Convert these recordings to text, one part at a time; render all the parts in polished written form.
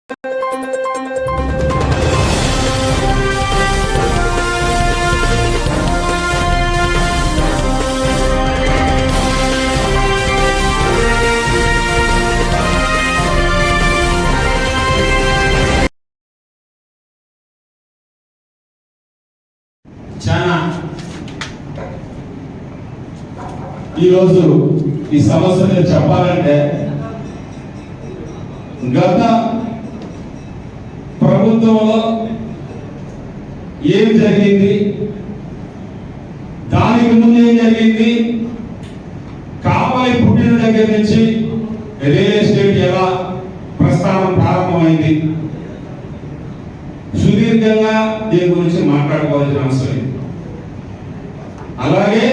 చాలా ఈరోజు ఈ సమస్యను చెప్పాలంటే గత ప్రభుత్వంలో ఏం జరిగింది, దానికి ముందు ఏం జరిగింది, కావాలి పుట్టిన దగ్గర నుంచి రియల్ ఎస్టేట్ ఎలా ప్రస్థానం ప్రారంభమైంది, సుదీర్ఘంగా దీని గురించి మాట్లాడుకోవాల్సిన అవసరం. అలాగే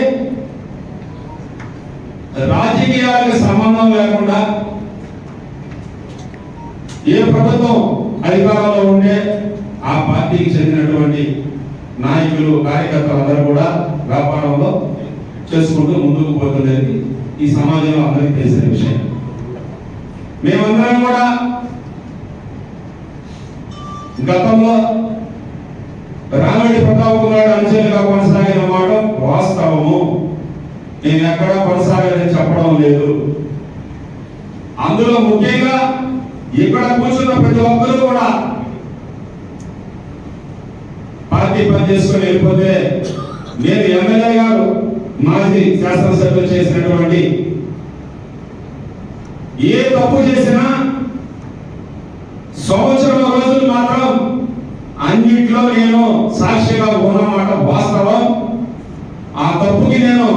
రాజకీయాలకు సంబంధం లేకుండా ఏ ప్రభుత్వం అధికారంలో ఉంటే ఆ పార్టీకి చెందినటువంటి నాయకులు కార్యకర్తలు అందరూ కూడా వ్యాపారంలో చేసుకుంటూ ముందుకు పోతున్నది ఈ సమాజంలో అందరికీ తెలిసిన విషయం. మేమందరం కూడా గతంలో రామిరెడ్డి ప్రతాప్ కుమార్ అంచెలుగా కొనసాగిన మాట వాస్తవము. నేను ఎక్కడా కొనసాగాలని చెప్పడం లేదు. అందులో ముఖ్యంగా ఇక్కడ కూర్చున్న ప్రతి ఒక్కరూ కూడా పార్టీ పని చేసుకుని వెళ్ళిపోతే నేను ఎమ్మెల్యే గారు మాజీ శాసనసభ్యులు చేసినటువంటి ఏ తప్పు చేసినా సంవత్సరం రోజులు మాత్రం అన్నిట్లో నేను సాక్షిగా ఉన్నమాట వాస్తవం. ఆ తప్పుకి నేను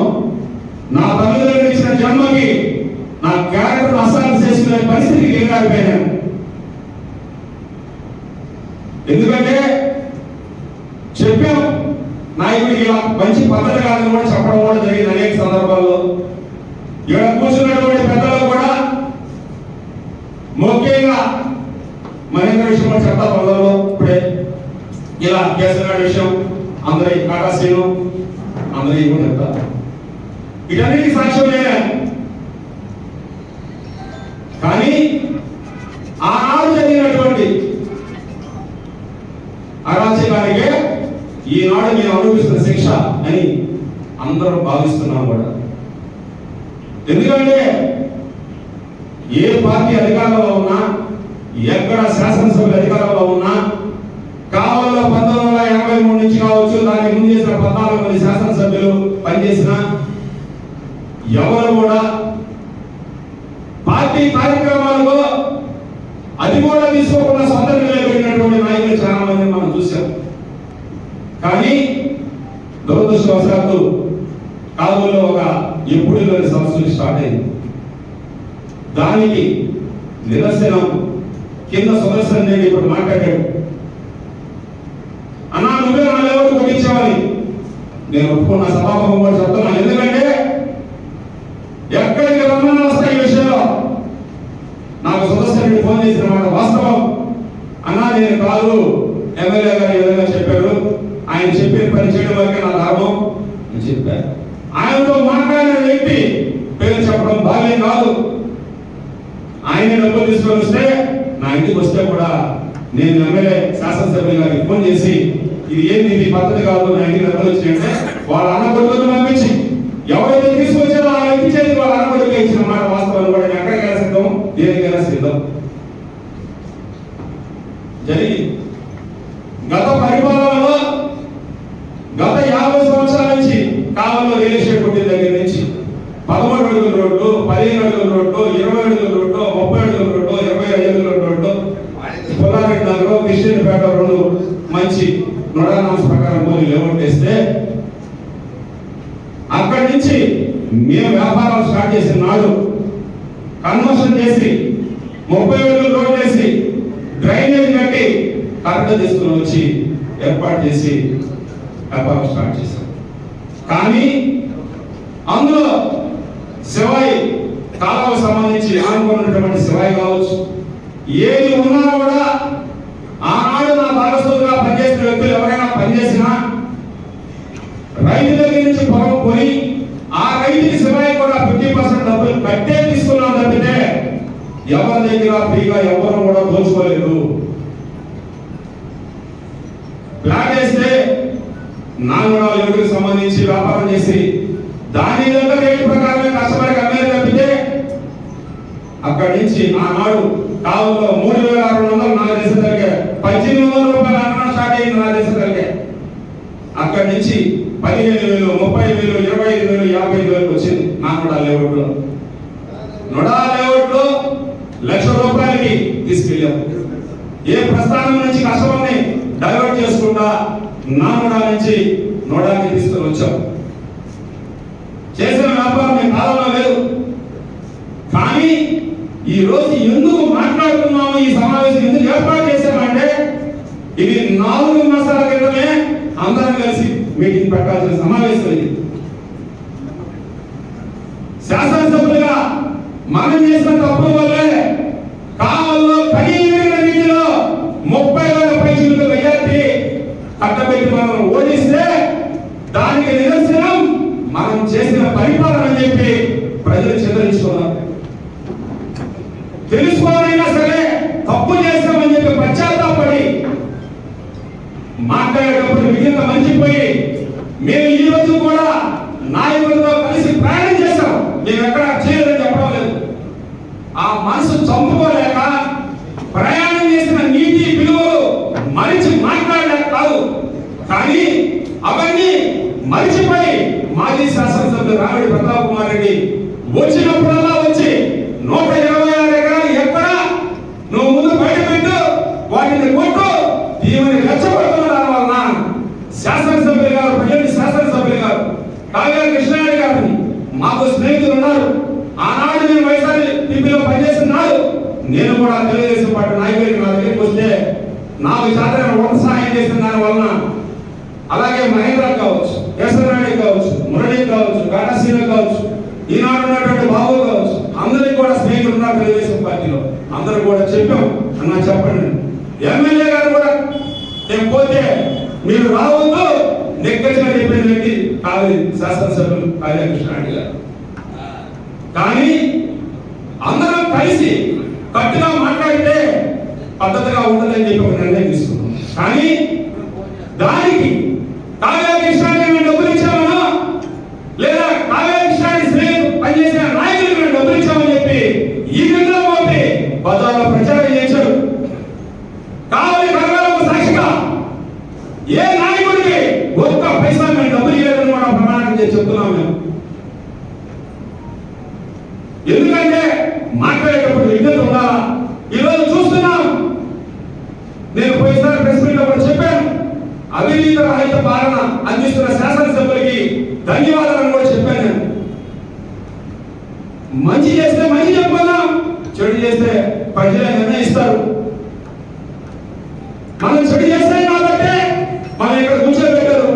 నా తల్లిదండ్రులు ఇచ్చిన జన్మకి నా క్యారెక్టర్ అసాల్ట్ చేసుకునే పరిస్థితికి ఎదురైపోయాను. ఎందుకంటే చెప్పాం నాయకుడికి ఇలా మంచి పద్ధతి కాదని కూడా చెప్పడం కూడా జరిగింది అనేక సందర్భాల్లో. ఇక్కడ కూర్చున్నటువంటి పెద్దలు కూడా ముఖ్యంగా మహేంద్ర విషయంలో చెప్తా పొందడంలో ఇప్పుడే ఇలా కేసీఆర్ విషయం అందరి కాకాశీను అందరి కూడా చెప్తా. వీటన్నిటికీ సాక్ష్యం లేనే. కానీ ఆనాడు జరిగినటువంటి అరాచకానికే ఈనాడు మేము అనుభవిస్తున్న శిక్ష అని అందరూ భావిస్తున్నాం కూడా. ఎందుకంటే ఏ పార్టీ అధికారంలో ఉన్నా, ఎక్కడ శాసనసభ్యులు అధికారంలో ఉన్నా, కావల్లో 1983 నుంచి కావచ్చు, దానికి ముందు చేసిన 14 మంది శాసనసభ్యులు పనిచేసిన ఎవరు కూడా పార్టీ కార్యక్రమాలకు అది కూడా తీసుకోకుండా సొంత నిలబడినటువంటి నాయకులు చాలా మంది మనం చూసాం. కానీ దురదృష్టవశాత్తు కావుల్లో ఒక ఎప్పుడు సమస్యలు స్టార్ట్ అయింది. దానికి నిదర్శనం కింద సుదర్శన్ రెడ్డి ఇప్పుడు మాట్లాడాడు. అన్నా నువ్వే నా లెవెల్ కొట్టించావని నేను ఒప్పుకున్న సభాపం కూడా చెప్తున్నాను. ఎందుకంటే ఎక్కడికి రమ్మని వస్తాయి ఈ విషయంలో నాకు సుదర్శన్ రెడ్డి ఫోన్ చేసిన మాట వాస్తవం. అన్నా నేను కాదు, ఎమ్మెల్యే గారు ఈ విధంగా చెప్పారు, ఆయన చెప్పిన పని చేయడం వరకే నా లాభం అని చెప్పారు. ఆయనతో మాట్లాడిన వ్యక్తి పేరు చెప్పడం భావ్యం కాదు. ఆయన డబ్బులు తీసుకొని వస్తే నా ఇంటికి వస్తే కూడా నేను ఎమ్మెల్యే శాసనసభ్యులు గారికి ఫోన్ చేసి ఇది ఏంది, ఇది పద్ధతి కాదు, నా ఇంటికి డబ్బులు వచ్చినాయంటే వాళ్ళ అన్నకొడుకుని పంపించి ఎవరైతే తీసుకొచ్చారో ఆ వ్యక్తి చేసి వాళ్ళ అన్నకొడుకు ఇచ్చిన మాట వాస్తవాన్ని కూడా ఎక్కడికైనా సిద్ధం, దేనికైనా సిద్ధం జరిగి గత పరిపాలనలో గత 50 సంవత్సరాల నుంచి కాలంలో రియల్ ఎస్టేట్ కొట్టిన దగ్గర నుంచి 13 అడుగుల రోడ్డు, 15 అడుగుల రోడ్డు, 20 అడుగుల రోడ్డు, 30 అడుగుల రోడ్డు, 25 అడుగుల రోడ్డు, పొలారెడ్డి నగర్, కృష్ణపేట రోడ్డు మంచి నొడానాంశ ప్రకారం పోలి లేఅవుట్ వేస్తే అక్కడి నుంచి మేము వ్యాపారాలు స్టార్ట్ చేసిన నాడు కన్వర్షన్ చేసి 30 అడుగుల రోడ్డు వేసి డ్రైనేజ్ కట్టి కరెంట్ తీసుకుని వచ్చి ఏర్పాటు చేసి వ్యాపారం స్టార్ట్ చేశాం. కానీ అందులో శివాయి కాలువకు సంబంధించి ఆనుకున్నటువంటి శివాయి కావచ్చు, ఏది ఉన్నా కూడా ఆనాడు నా భాగస్వామిగా పనిచేసిన వ్యక్తులు ఎవరైనా పనిచేసినా రైతు దగ్గర నుంచి పొలం కొని ఆ రైతుకి శివాయి కూడా 50% డబ్బులు కట్టే తీసుకున్నాం తప్పితే ఎవరి దగ్గర ఫ్రీగా ఎవరు కూడా దోచుకోలేదు. వ్యాపారం చేసి దాని యొక్క రేటు ప్రకారమే కస్టమర్కి అమ్మేది తప్పితే అక్కడి నుంచి ఆనాడు కావులో 3,600 నాకు చేసేదానికి 1,800 రూపాయలు అన్నం స్టార్ట్ అయింది నాకు చేసేదానికి. అక్కడి నుంచి 15,000, 30,000, 25,000, 55,000 వచ్చింది నా నోడా లేఅవుట్లో. నోడా లేఅవుట్లో ₹1,00,000 తీసుకెళ్ళాము. ఏ ప్రస్థానం నుంచి కస్టమర్ని డైవర్ట్ చేసుకుంటా నా నోడా నుంచి నోడాకి తీసుకొని వచ్చాం. చేసిన వ్యాపారం మీ కాలంలో లేదు. కానీ ఈ రోజు ఎందుకు మాట్లాడుతున్నాము, ఈ సమావేశం ఎందుకు ఏర్పాటు చేశామంటే ఇది 4 మాసాల క్రితమే అందరం కలిసి మీటింగ్ పెట్టాల్సిన సమావేశం ఇది. శాసనసభ్యులుగా మనం చేసిన తప్పు వల్లే కావల్లో కనీవిన రీతిలో 30,000 పైసలు మెజార్టీ కట్టబెట్టి మనం ఓడిస్తే దానికి నిదర్శనం మనం చేసిన పరిపాలన అని చెప్పి ప్రజలు చిత్రించుకున్నారు. తెలుసుకోవాలైనా సరే తప్పు చేస్తామని చెప్పి పశ్చాత్తాపడి మాట్లాడేటప్పుడు మిగిలిన మంచిపోయి మేము ఈ రోజు కూడా నాయకులతో కలిసి ప్రయాణం చేశాం. మేము ఎక్కడ చేయలేదని చెప్పడం లేదు. ఆ మనసు చంపుకోలేక ప్రయాణం చేసిన నీతి విలువలు మరిచి మాట్లాడలేక కాదు, కానీ అవన్నీ మరిచిపోయి మాజీ శాసనసభ్యులు రామిడి ప్రతాప్ కుమార్ రెడ్డి వచ్చినప్పుడల్లా వచ్చి 126 ఎకరాలు ఎక్కడ నువ్వు ముందు బయట పెట్టు, వాటిని కొట్టు, దీనిని రెచ్చగొడుతున్న దాని వలన శాసనసభ్యులు గారు, ప్రజలు శాసనసభ్యులు గారు కావ్యాల కృష్ణారెడ్డి గారిని మాకు స్నేహితులు ఉన్నారు. ఆనాడు నేను వైఎస్ఆర్సీపీలో పనిచేసిన నాడు నేను కూడా తెలుగుదేశం పార్టీ నాయకుడికి నా దగ్గరికి వస్తే నాకు చేతన వంట సహాయం చేసిన దాని వలన, అలాగే మహేంద్ర కావచ్చు, కేశవనాయుడు కావచ్చు, మురళి కావచ్చు, గాటాసీన కావచ్చు, ఈనాడు ఉన్నటువంటి బాబు కావచ్చు, అందరికి కూడా స్నేహితులు ఉన్నారు తెలుగుదేశం పార్టీలో. అందరూ కూడా చెప్పాం అన్న చెప్పండి. ఎమ్మెల్యే గారు కూడా నేను పోతే మీరు రావద్దు నెగ్గగా చెప్పిన వ్యక్తి కాదు శాసనసభ్యులు కావ్య కృష్ణారెడ్డి గారు. కానీ అందరం కలిసి కట్టుగా మాట్లాడితే పద్ధతిగా ఉంటుందని చెప్పి ఒక నిర్ణయం తీసుకున్నాం. కానీ దానికి కావ్య కృష్ణారెడ్డి డబ్బులు ఇచ్చామనో లేదా కావ్య కృష్ణారెడ్డి స్నేహితులు పనిచేసిన నాయకులకు డబ్బులు ఇచ్చామని చెప్పి ఈ విధంగా పోతే బజార్లో ప్రచారం చేశారు. కావలి కర్మలకు సాక్షిగా ఏ నాయకుడికి ఒక్క పైసా మేము డబ్బులు ఇవ్వలేదని కూడా ప్రమాణం చేసి చెప్తున్నాం మేము. ఎందుకంటే మాట్లాడేటప్పుడు విజ్ఞత ఉండాలా. ఈరోజు చూస్తున్నాం, నేను పోయినసారి ప్రెస్ మీట్ లో కూడా చెప్పాను, అవినీతి రహిత పాలన అందిస్తున్న శాసనసభ్యులకి ధన్యవాదాలను కూడా చెప్పాను. నేను మంచి చేస్తే మంచి చెప్పుకున్నాం, చెడు చేస్తే ప్రజలే నిర్ణయిస్తారు. మనం చెడు చేస్తాం కాబట్టి మనం ఇక్కడ కూర్చోబెట్టారు,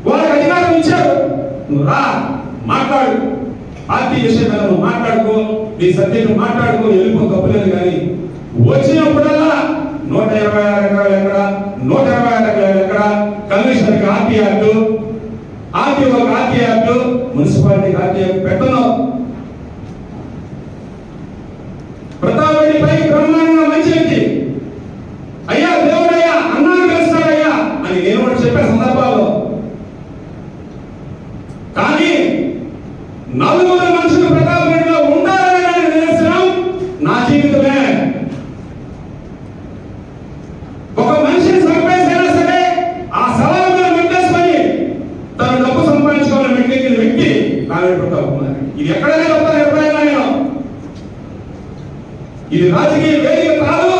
వాళ్ళకి అధికారం ఇచ్చారు. నువ్వు రా మాట్లాడు, పార్టీ విషయం మీద నువ్వు మాట్లాడుకో, నీ సబ్జెక్టు మాట్లాడుకో, వెళ్ళిపో, తప్పులేదు. కానీ వచ్చినప్పుడల్లా 126 ఎకరాలు ఎక్కడ, 126 ఎకరాలు ఎక్కడ, కమిషనర్కి ఆర్టీ యాక్టు, ఆర్టీఓకి ఆర్టీ యాక్టు, మున్సిపాలిటీకి ఆర్టీ యాక్ట్ పెట్టను. ప్రతాప్ రెడ్డి పై బ్రహ్మాండంగా మంచి వ్యక్తి, అయ్యా దేవుడయ్యా అన్నాను వేస్తాడయ్యా అని నేను కూడా చెప్పే సందర్భాల్లో. కానీ 4 మనుషులు ప్రతాప్ రెడ్డిలో ఉండాలనే నిదర్శనం నా జీవితమే. ఒక మనిషిని సంపాదించినా సరే ఆ సవాలు మీద పెట్టేసుకొని తను డబ్బు సంపాదించుకోవాలని వ్యక్తి వ్యక్తి కావ్య ప్రతాప్ కుమార్. ఇది ఎక్కడైనా చెప్తాను, ఎప్పుడైనా నేను ఇది రాజకీయ వేదిక కాదు,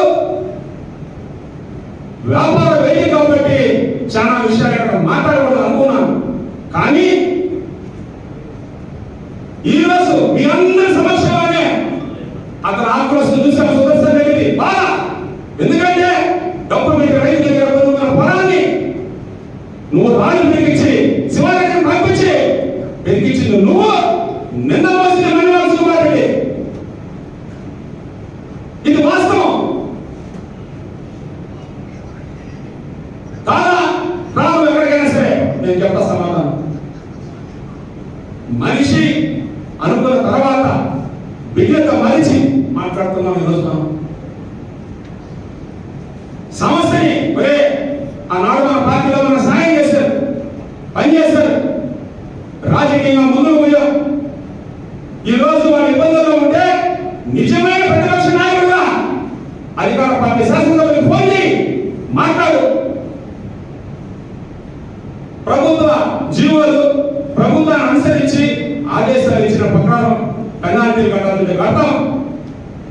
వ్యాపార వేదిక కాబట్టి చాలా విషయాలు ఇక్కడ మాట్లాడకూడదు అనుకున్నాను. కానీ ఈ రోజు మీ అందరి సమస్యలోనే అతను ఆక్రోశం చూసాం సుదర్శన్ రెడ్డి బాగా. ఎందుకంటే డబ్బు మీకు రైతు దగ్గర పొందుకున్న పొలాన్ని నువ్వు రాజు పెరిగించి శివాలయం పంపించి పెరిగించింది నువ్వు, నిన్న మోసిన మణివాల్ సుబ్బారెడ్డి. ఇది వాస్తవం కాదా? రాదు ఎక్కడికైనా సరే నేను చెప్తా సమాధానం. మనిషి అనుకున్న తర్వాత విజ్ఞత మరిచి మాట్లాడుతున్నాం. ఈరోజు మనం సమస్యని ఆనాడు మన పార్టీలో మన సాయం చేశారు.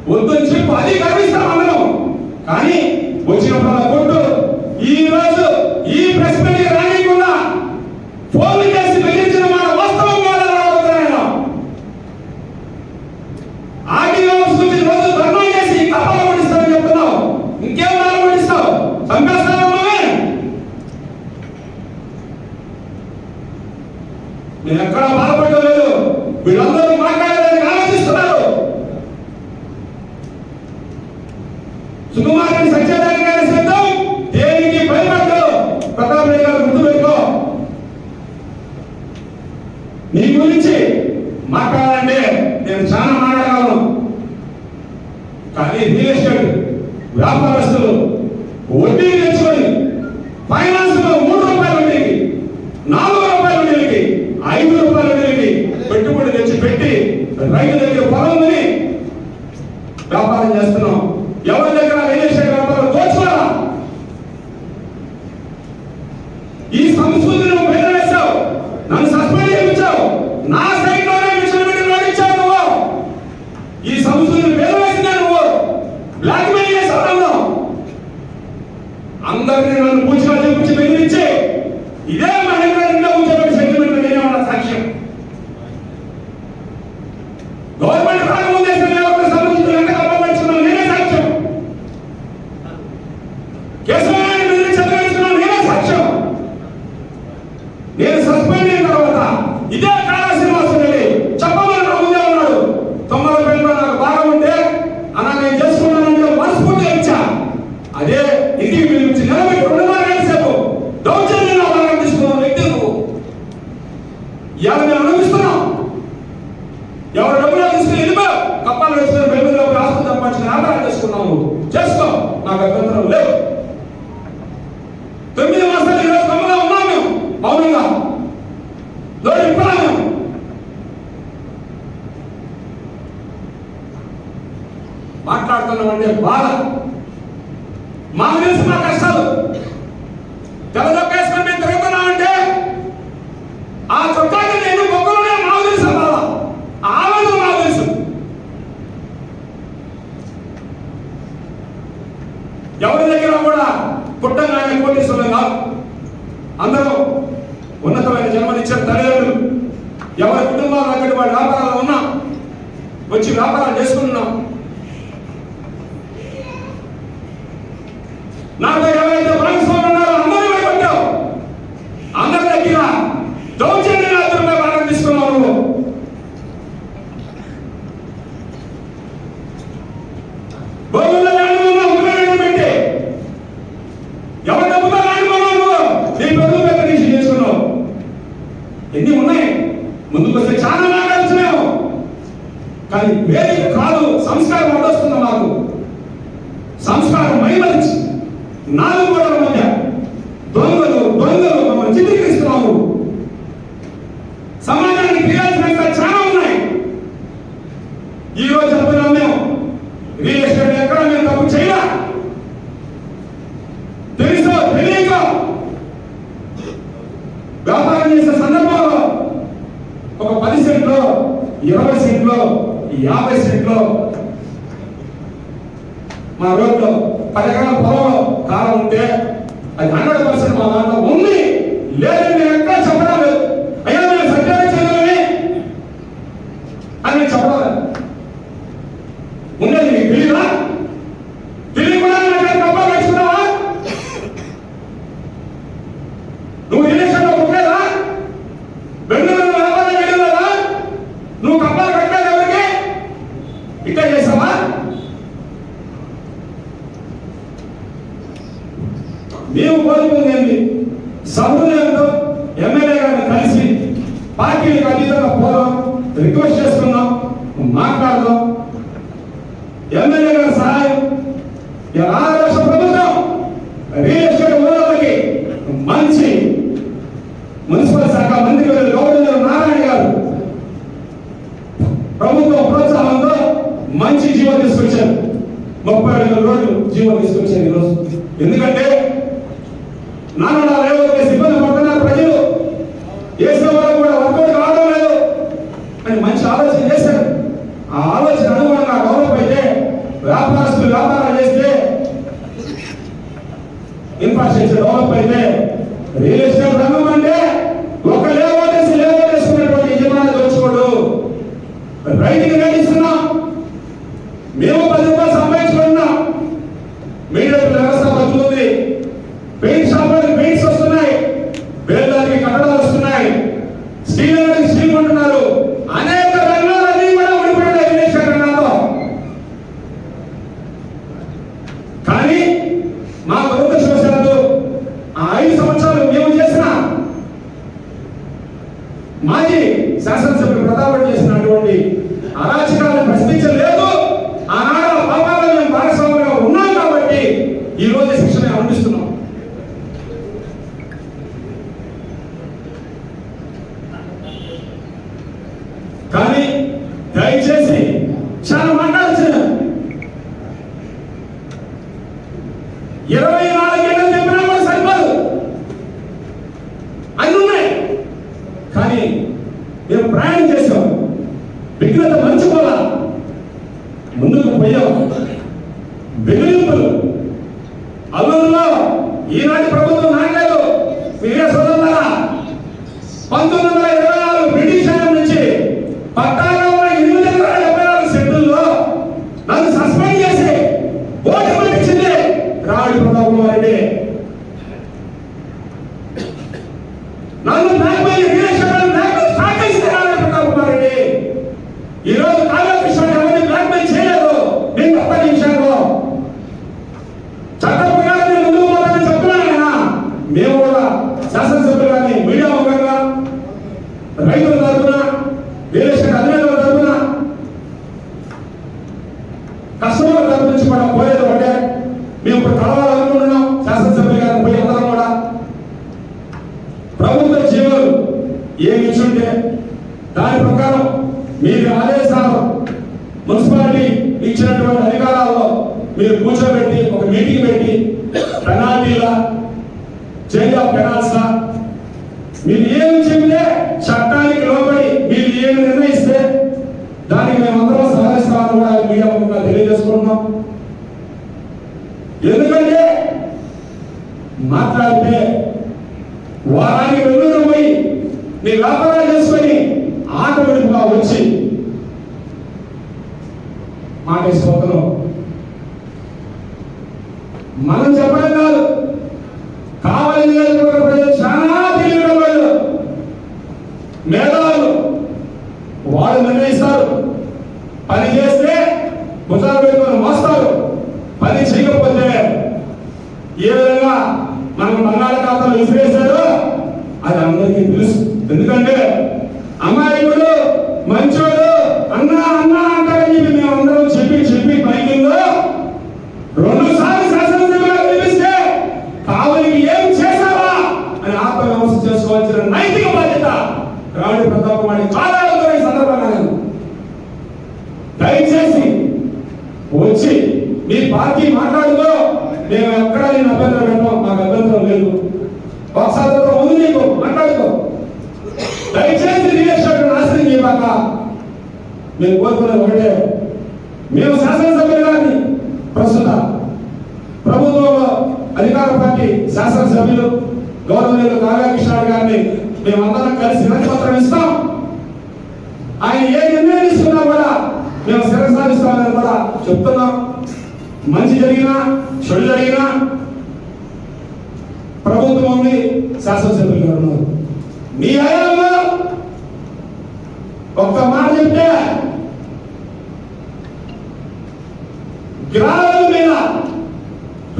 వద్దని చెప్పు, అది గర్విస్తాం అందరం. కానీ వచ్చినప్పుడు కొట్టు. ఈ రోజు ఈ ప్రెస్ మీట్ రానికుండా ఫోన్ చేసి బెదిరించిన మాట వాస్తవం కాదని అడుగుతున్నాను. ఆర్టీఓ గురించి రోజు ధర్నా చేసి ఇంకా పాల్గొనిస్తామని చెప్తున్నావు. ఇంకేం పాల్గొనిస్తావు? చంపేస్తావు. నేను ఎక్కడా బాధపడలేదు. వీళ్ళందరూ మాట్లాడడానికి ఆలోచిస్తున్నారు. సుకుమారుని సత్యనారాయణ గారి సిద్ధం దేనికి భయపడ్డు. ప్రతాప్ రెడ్డి గారు గుర్తు పెట్టుకో. నీ గురించి మాట్లాడాలంటే నేను చాలా మాట్లాడగలను. కానీ రియల్ ఎస్టేట్ వ్యాపారస్తులు వడ్డీ తెచ్చుకొని ఫైనాన్స్ లో 3 రూపాయల వడ్డీకి, 4 రూపాయల వడ్డీకి, 5 రూపాయల వడ్డీకి పెట్టుబడి తెచ్చి పెట్టి రైతు దగ్గర పొలంని వ్యాపారం చేస్తున్నాం. ఎవరి దగ్గర రియల్ ఎస్టేట్ వ్యాపారం దోచుకోరా? ఈ సంస్కృతిని నువ్వు బయట వేశావు. నన్ను సస్పెండ్ చేయించావు. నా సైట్ లోనే మిషన్ పెట్టి నడిచావు నువ్వు. ఈ సంస్కృతిని బయట వేసినా నువ్వు బ్లాక్ మెయిల్ చేసావు నన్ను. అందరినీ నన్ను పూచిగా చూపించి బెదిరించి ఇదే మహేంద్ర ఇంట్లో కూర్చోబెట్టి సెంటిమెంట్ నేనే ఉన్న సాక్ష్యం. గవర్నమెంట్ రాకముందే సంబంధించిన ఎంత కప్ప పెట్టుకున్నాను నేనే సాక్ష్యం. కేశవాన్ని బెదిరించి చదివించుకున్నాను నేనే సాక్ష్యం. నేను సస్పెండ్ అయిన తర్వాత ఇదే కాళా శ్రీనివాసన్ రెడ్డి చెప్పమని నా ముందే ఉన్నాడు. 90 పెళ్ళిలో నాకు బాగా ఉంటే అలా నేను చేసుకున్నానంటే మనస్ఫూర్తిగా ఇచ్చా. అదే ఇంటికి పిలిపించి నిలబెట్టి 2.5 గంటల సేపు దౌర్జన్యంగా భాగం తీసుకున్న వ్యక్తి నువ్వు. ఇవాళ మేము అనుభవిస్తున్నాం. ఎవరు డబ్బులు తీసుకుని వెళ్ళిపో కప్పాలు వేసుకుని బెల్లు ఆస్తులు సంపాదించిన ఆధారం చేసుకున్నావు. చేసుకో, నాకు అభ్యంతరం లేవు. 9 మాసాలు ఈరోజు గమ్ముగా ఉన్నాం మేము మౌనంగా. ఇప్పుడు మేము మాట్లాడుతున్నామంటే బాధ. మాకు తెలుసు మా కష్టాలు. తెల్లదొక్కేసుకొని మేము తిరుగుతున్నామంటే ఆ చొక్కాకి నేను బొక్కలోనే మాకు తెలుసు బాధ. ఆవేదన మాకు తెలుసు. ఎవరి దగ్గర కూడా పుట్టగానే కోటీశ్వరం కాదు. అందరూ ఉన్నతమైన జన్మనిచ్చారు తల్లిదండ్రులు. ఎవరి కుటుంబాలు అక్కడి వాడి వ్యాపారాలు ఉన్నా వచ్చి వ్యాపారాలు చేసుకుంటున్నాం. నాతో ఎవరైతే భాగస్వాములు ఉన్నారో అందరూ పట్టావు. అందరి దగ్గర దౌర్జన్యంగా రూపాయలు భాగం తీసుకున్నావు నువ్వు. భూముల్లో లాండుకున్నావు, ఉపయోగం పెట్టి ఎవరి డబ్బుతో లాండుకున్నావు నువ్వు. నీ పెద్ద పెద్ద తీసి చేసుకున్నావు. ఎన్ని ఉన్నాయి ముందుకు వస్తే చాలా మాట్లాడుతున్నావు. కానీ వేదిక కాదు, సంస్కారం అడ్డొస్తుంది మాకు. సంస్కారం మైమరిచి 4 గోడల మధ్య దొంగలు మమ్మల్ని చిత్రీకరిస్తున్నావు. సమాజానికి క్రియాల్సిన చాలా ఉన్నాయి. ఈ రోజు చెప్తున్నాం మేము రియల్ ఎస్టేట్ ఎక్కడ మేము తప్పు చేయాల. తెలుసో తెలియకో వ్యాపారం చేసే సందర్భంలో ఒక 10 సెంట్లో 20 సెంట్లో 50 సెంట్లో మా రోడ్లో 10 ఎకరాల పొలంలో కాలం ఉంటే అది 100% మా దాంట్లో ఉంది. లేదని నేను ఎక్కడ చెప్పడం లేదు. అయ్యా నేను సత్యాన్ని చేయగలని అని నేను చెప్పడం లేదు. ఉండేది నీకు తెలియదా? తెలియకుండా డబ్బా పెట్టుకున్నావా? నువ్వు ఎలక్షన్లో పుట్టలేదా? బెంగళూరు వ్యాపారం వెళ్ళలేదా? నువ్వు కప్పాలు కట్టలేదు ఎవరికి? ఇట్లా చేసావా? మేము కోరుకుంది ఏంటి? సభ్యులతో ఎమ్మెల్యే గారిని కలిసి పార్టీలకు అతీతంగా పోదాం, రిక్వెస్ట్ చేసుకుందాం, మాట్లాడదాం. ఎమ్మెల్యే గారి సహాయం, రాష్ట్ర ప్రభుత్వం రియల్ ఎస్టేట్ ఓనర్లకి మంచి మున్సిపల్ శాఖ మంత్రి గౌరవ నారాయణ గారు ప్రభుత్వం ప్రోత్సాహంతో మంచి జీవో తీసుకొచ్చారు. 32 రోజులు జీవో తీసుకొచ్చారు ఈరోజు. ఎందుకంటే నాన్న రేవంత్ ఇబ్బంది పడుతున్నారు ప్రజలు, వేసిన వాళ్ళు కూడా వర్కౌట్ కావడం లేదు అని మంచి ఆలోచన చేశారు. ఆ ఆలోచన అనుగుణంగా డెవలప్ అయితే వ్యాపారస్తులు వ్యాపారాలు చేస్తే, ఇన్ఫ్రాస్ట్రక్చర్ డెవలప్ అయితే, రియల్ ఎస్టేట్ రంగం అంటే ఒక లేవోటేసుకున్నటువంటి యజమాని దోచుకోడు. రైతుకి రేటిస్తున్నాం, మేము 10 రూపాయలు సంపాదించుకుంటున్నాం. మీడియా వ్యవస్థ బతుకుతుంది. పెయింట్ షాపులకు పెయింట్స్ వస్తున్నాయి, పేదలకి కట్టడాలు వస్తున్నాయి, స్టీల్ స్టీల్ కొంటున్నారు. అనేక రంగాలన్నీ కూడా ముడిపడ్డాయి విదేశీ రంగంలో. కానీ మా దురదృష్టవశాత్తు ఆ 5 సంవత్సరాలు మేము చేసిన మాజీ శాసనసభ్యులు ప్రతాపరెడ్డి చేసినటువంటి అరాచకాలను ప్రశ్నించలేదు. ఆనాడు పాపాలను మేము భాగస్వాములుగా ఉన్నాం కాబట్టి ఈ రోజు శిక్షణ అందిస్తున్నాం. కానీ దయచేసి చాలా మాట్లాడాల్సిన 24 గంటలు చెప్పినా కూడా సరిపోదు, అన్ని ఉన్నాయి. కానీ మేము ప్రయాణం చేసాం, విఘ్నత మంచుకోవాలా, ముందుకు పోయాం. బెదిరింపులు అల్లూరులో ఈనాటి ప్రభుత్వం నాయకులు మీడియా సోదరులారా 1924 బ్రిటిష్ నుంచి పట్టాలో ఉన్న 874 సెంటుల్లో నన్ను సస్పెండ్ చేసి ఓటు పెట్టించింది రావుడి ప్రతాప్ కుమార్ రెడ్డి. నన్ను బ్లాక్మెయిల్ స్టార్ట్ చేసింది రావుడి ప్రతాప్ కుమార్ రెడ్డి. ఈ రోజు కాళకృష్ణ ఎవరిని బ్లాక్మెయిల్ చేయలేదు. నేను 10 నిమిషాల్లో చట్ట ప్రకారం నేను ముందుకు పోతానని చెప్తున్నాను కదా. మేము కూడా శాసనసభ్యులు కానీ మీడియా ముఖంగా రైతుల తరఫున రియల్ అధినేతల తరఫున కస్టమర్ల తరఫు నుంచి కూడా పోయేది ఒకటే. మేము ఇప్పుడు కలవాలనుకుంటున్నాం శాసనసభ్యులు గారిని పోయి అందరం కూడా ప్రభుత్వ జీవోలు ఏమి ఇచ్చుంటే దాని ప్రకారం మీరు ఆదేశాలు మున్సిపాలిటీ ఇచ్చినటువంటి అధికారాల్లో మీరు కూర్చోబెట్టి ఒక మీటింగ్ పెట్టి పెనాల్టీలా చేంజ్ ఆఫ్ పెనాల్సా మీరు ఏమి చెబితే చట్టానికి లోబడి మీరు ఏమి నిర్ణయిస్తే దానికి మేమందరం సహకరిస్తామని కూడా మీడియా ముఖంగా తెలియజేసుకుంటున్నాం. ఎందుకంటే మాట్లాడితే వారానికి 2 పోయి నీ వ్యాపారాలు చేసుకొని ఆటోమేటిక్గా వచ్చి మాటేసుకోతున్నాం. మనం చెప్పడం కాదు, కావాలని ప్రజలు చాలా తెలియడం వాళ్ళు మేధావులు, వాళ్ళు నిర్ణయిస్తారు. పని చేస్తే భుజాలు పెట్టుకొని మోస్తారు, పని చేయకపోతే ఏ విధంగా మనం బంగాళాఖాతంలో విసిరేశారో అది అందరికీ తెలుసు. ఎందుకంటే అమాయకుడు మంచోడు అన్నా అన్నా అంటారని చెప్పి మేము అందరం చెప్పి బైకింగ్లో 2 సార్లు శాసనసభ్యులుగా పిలిపిస్తే కావలికి ఏం చేశావా అని ఆత్మవిమర్శ చేసుకోవాల్సిన నైతిక బాధ్యత రావుడి ప్రతాప్ కుమార్ కాలాలతో ఈ సందర్భంగా నేను దయచేసి వచ్చి మీ పార్టీ మాట్లాడుకో, మేము ఎక్కడా నేను అభ్యంతరం పెట్టాం, మాకు అభ్యంతరం లేదు. ఒకసారి ముందు నీకు మాట్లాడుకో, దయచేసి రిలేషన్ నాశనం చేయబాక. మేము కోరుకునేది ఒకటే, మేము శాసనసభ్యులు గారిని ప్రస్తుత ప్రభుత్వంలో అధికార పార్టీ శాసనసభ్యులు గౌరవనీయులు కాళకృష్ణ గారిని మేమందరం కలిసి వినతి పత్రం ఇస్తాం. ఆయన ఏ నిర్ణయం ఇస్తున్నా కూడా మేము శిరసాధిస్తామని కూడా చెప్తున్నాం. మంచి జరిగినా చెడు జరిగినా ప్రభుత్వం ఉంది, శాసనసభ్యులు గారు ఉన్నారు. మీ హయాంలో ఒక్క మాట చెప్తే గ్రామాల మీద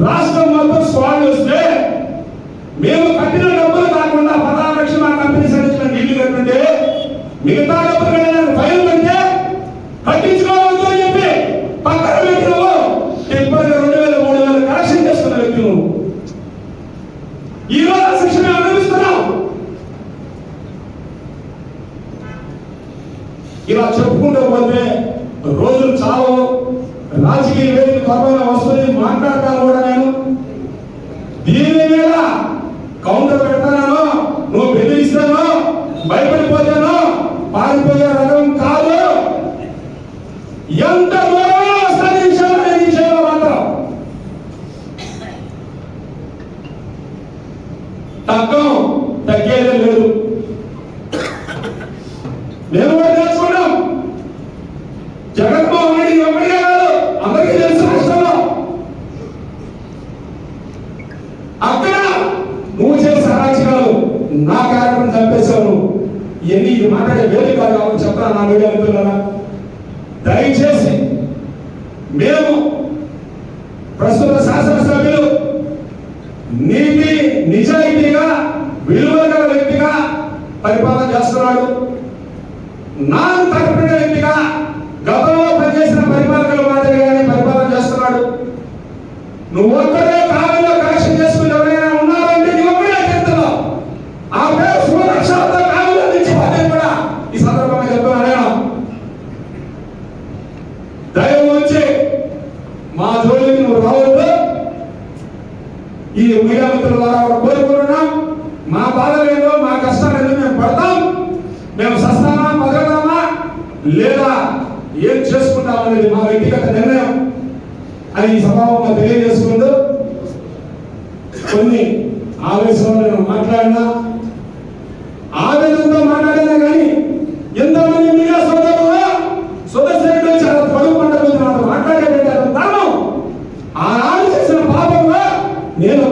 రాష్ట్రం మొత్తం స్వాళ్ళు వస్తే మేము కట్టిన డబ్బులు కాకుండా 16 లక్షలు మా కంపెనీ సంబంధించిన నీళ్లు కట్టుంటే మిగతా డబ్బులు కట్టడానికి ఫైల్ కంటే కట్టించుకోవద్దు అని చెప్పి పక్కన పెట్టినవు. టెంపరీగా 2000, 3000 కలెక్షన్ చేసుకున్న వ్యక్తి నువ్వు. ఈ రోజు శిక్షణ అనుభవిస్తున్నావు. ఇలా చెప్పుకుంటూ పోతే రోజులు చావు. రాజకీయ వేదిక త్వరగా వస్తుంది, మాట్లాడతాను కూడా నేను. దీని మీద కౌంటర్ పెడతాను, నువ్వు బెదిరిస్తాను, భయపడిపోతాను, పారిపోయే రకం కాదు. ఎంత దూరంలో వస్తుంది విషయంలో చంపేశాను. ఇవన్నీ ఇది మాట్లాడే వేదిక కాదు కాబట్టి చెప్తాను నా మీడియా మిత్రులారా. దయచేసి మేము ప్రస్తుత శాసనసభ్యులు నీతి నిజాయితీగా విలువ గల వ్యక్తిగా పరిపాలన చేస్తున్నాడు. నాన్ తరపున వ్యక్తిగా గతంలో పనిచేసిన పరిపాలకుల మాదిరిగానే పరిపాలన చేస్తున్నాడు. నువ్వు ఒక్కడే కాలంలో కలెక్షన్ చేసుకుని ఎవరైనా ఉన్నారంటే నీ ఒక్కడే చెప్తున్నావు. ఆ పేరు సురక్షతో కాలంలో తెచ్చిపోతాను కూడా ఈ సందర్భంగా చెప్తున్నా. నేను దైవం వచ్చి మా జోలికి నువ్వు రావద్దు. ఈ మీడియా మిత్రుల ద్వారా కోరుకుంటున్నాం. మా బాధలేదో మా కష్టాలు ఏదో మేము పడతాం. మేము సస్తామా బతకదామా లేదా ఏం చేసుకుంటాం అనేది మా వ్యక్తిగత నిర్ణయం అని ఈ సభాముఖంగా తెలియజేసుకుంటూ కొన్ని ఆవేశంలో నేను మాట్లాడినా ఆవేశంతో మాట్లాడినా కానీ ఎంతమంది మీడియా సోదరులు చాలా పొడుగు పండుగ మాట్లాడేటట్టు కారణం ఆనాడు చేసిన పాపంలో నేను